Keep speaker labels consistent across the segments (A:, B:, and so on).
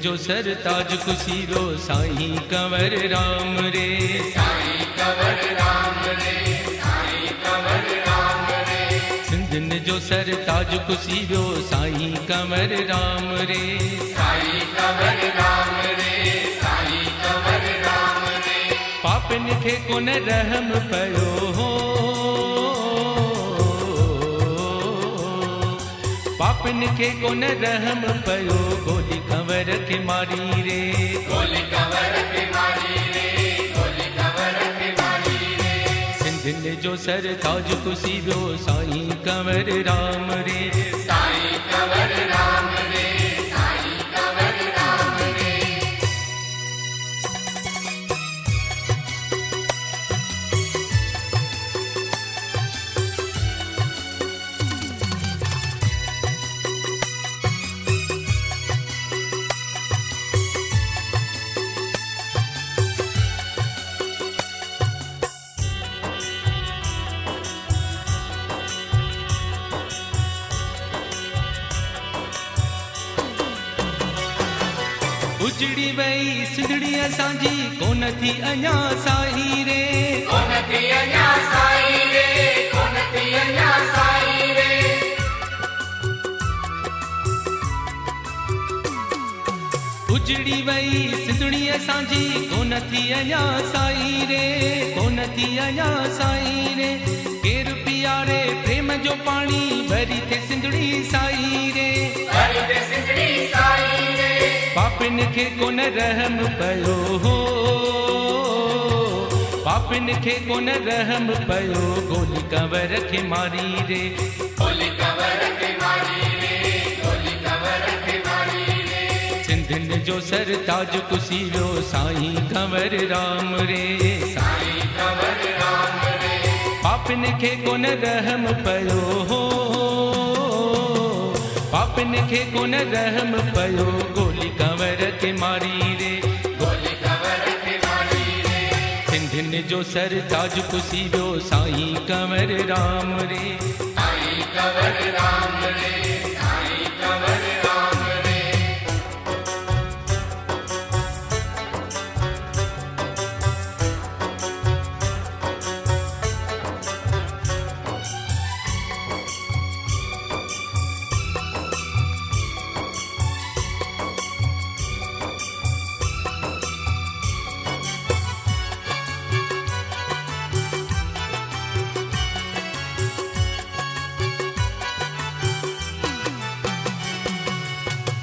A: जो सरताज कुसीरो साईं कंवर राम रे,
B: साईं कंवर राम रे, साईं कंवर राम रे।
A: सिंधिन जो सरताज कुसीरो साईं कंवर राम रे,
B: साईं कंवर राम रे, साईं कंवर राम रे।
A: पापिन खे कोन रहम पयो हो, पापिन खे कोन रहम पयो, गोली कंवर खे मारी रे,
B: गोली कंवर खे मारी रे, गोली कंवर खे मारी रे।
A: सिंधिन जो सरताज कुसीरो साईं कंवर राम रे,
B: साईं कंवर राम रे, साईं कंवर राम रे।
A: उजड़ी वई सिंधड़ी असांजी कोन थी अञा साई रे,
B: कोन थी अञा साई रे, कोन थी अञा साई रे।
A: उजड़ी वई सिंधड़ी असांजी कोन थी अञा साई रे, कोन थी अञा साई रे। केर पियारे प्रेम जो पाणी भरी थे सिंधड़ी साई रे,
B: भरी थे सिंधड़ी साई रे।
A: पापिन खे कोन रहम पयो हो, पापिन खे कोन रहम पयो, गोली कंवर खे मारी रे,
B: गोली कंवर खे मारी रे, गोली कंवर खे मारी रे।
A: सिंधिन जो सरताज कुसीरो साईं कंवर राम रे,
B: साईं कंवर राम रे।
A: पापिन खे कोन रहम पयो हो, पापिन खे कोन रहम पयो, गोली कंवर खे मारी रे,
B: गोली कंवर खे मारी रे।
A: सिंधिन जो सरताज कुसीरो साईं कंवर राम रे,
B: साईं कंवर राम रे, साईं कंवर राम रे।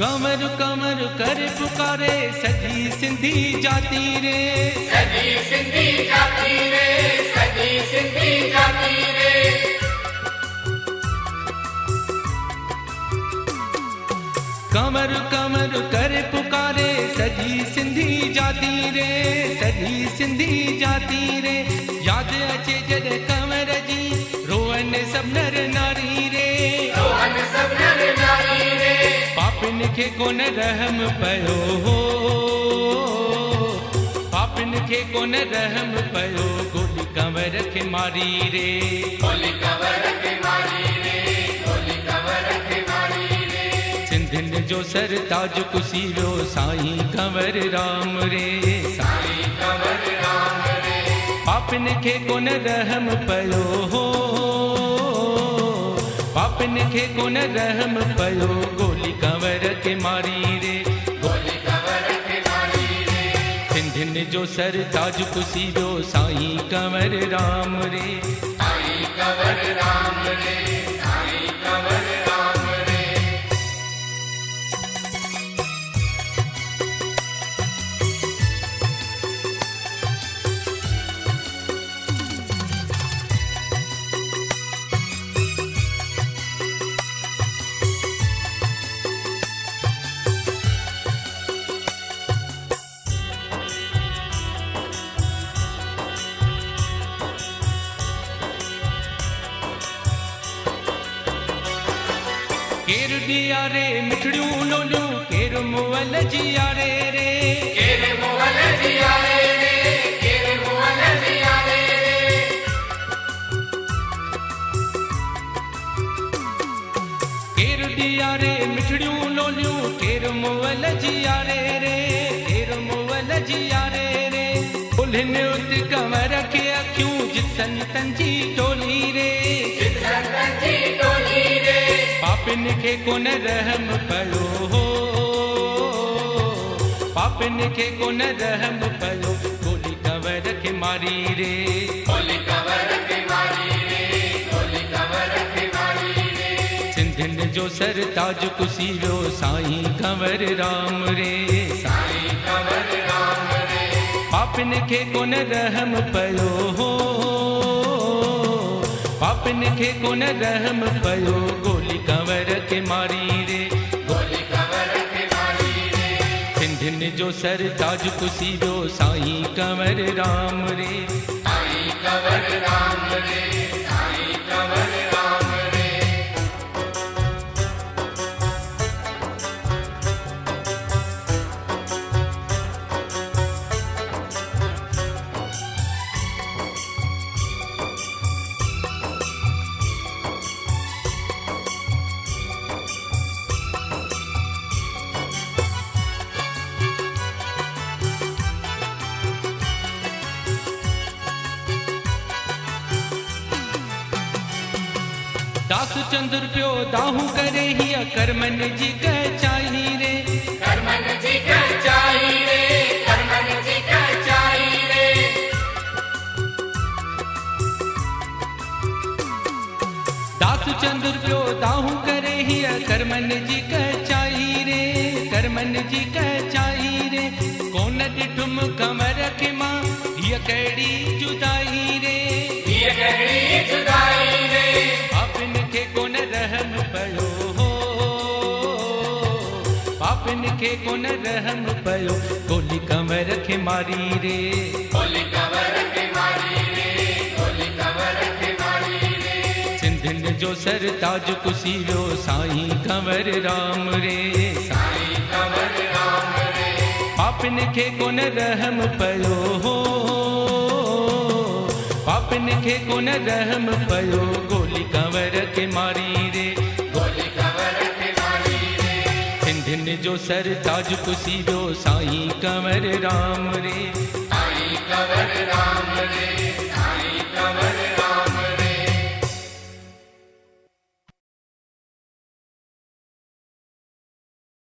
A: कंवर कंवर कर पुकारे सजी सिंधी जाती रे,
B: सजी सिंधी जाती रे, सजी सिंधी जाती रे।
A: कंवर कंवर कर पुकारे सजी सिंधी जाती रे, सजी सिंधी जाती रे। याद अचे जद कंवर जी रोअन सब नर नारी रे,
B: रोहन सब नर नारी रे।
A: पापिन खे कोन रहम पयो हो, पापिन खे कोन रहम पयो, गोली कंवर खे मारी रे,
B: गोली कंवर खे मारी रे, गोली कंवर खे मारी रे।
A: सिंधिन जो सरताज कुसीरो साईं कंवर राम रे,
B: साईं कंवर राम रे।
A: पापिन खे कोन रहम पयो हो, पापिन खे कोन रहम पयो, गोली कंवर खे मारी रे,
B: गोली कंवर खे मारी रे।
A: सिंधिन जो सरताज कुसीरो साईं कंवर राम रे,
B: साईं कंवर राम रे, साईं कंवर राम रे।
A: केर दिया रे मिठड़ियूं लोलियूं, केर मुअल जिया रे रे,
B: केरे मुअल जिया रे रे, केरे मुअल जिया रे रे।
A: केर दिया रे मिठड़ियूं लोलियूं, केर केर मुअल जियारे रे केर मुअल जियारे रे उल्हन उत कंवर खे अखियूं जिसन तंजी टोली रे
B: तंजी टोली रे
A: पापिन खे कोन रहम पयो हो पापिन खे कोन रहम पयो गोली कंवर खे मारी रे
B: गोली कंवर खे मारी रे गोली कंवर खे मारी रे
A: सिंधिन जो सरताज कुसीरो साईं कंवर राम रे
B: साईं कंवर राम रे
A: पापिन खे कोन रहम पयो हो पापिन खे कोन रहम पयो गोली कंवर खे मारी रे
B: गोली कंवर खे मारी रे
A: सिंधिन जो सरताज कुसीरो साईं कंवर राम रे
B: साईं कंवर राम रे साईं कंवर राम रे
A: दास चंद्र पियो दाहू करे हिया कर्मन जी कचाई रे
B: कर्मन जी कचाई रे कर्मन जी कचाई रे
A: दास चंद्र पियो दाहू करे हिया कर्मन जी कचाई रे कर्मन जी कचाई रे कोन ॾिठुम कंवर खे मां हिय कहिड़ी जुदाई रे
B: ये कहिड़ी जुदाई रे
A: पापिन खे कोन रहम पयो हो पापिन खे कोन रहम पयो गोली कंवर खे मारी रे
B: गोली कंवर खे मारी रे गोली कंवर खे मारी रे
A: सिंधिन जो सरताज कुसीरो साईं कंवर राम रे
B: साईं कंवर राम रे
A: पापिन खे कोन रहम पयो हो पापिन खे कोन रहम पयो गोली कंवर खे मारी रे
B: गोली कंवर खे मारी रे
A: सिंधिन जो सरताज कुसीरो साईं कंवर राम रे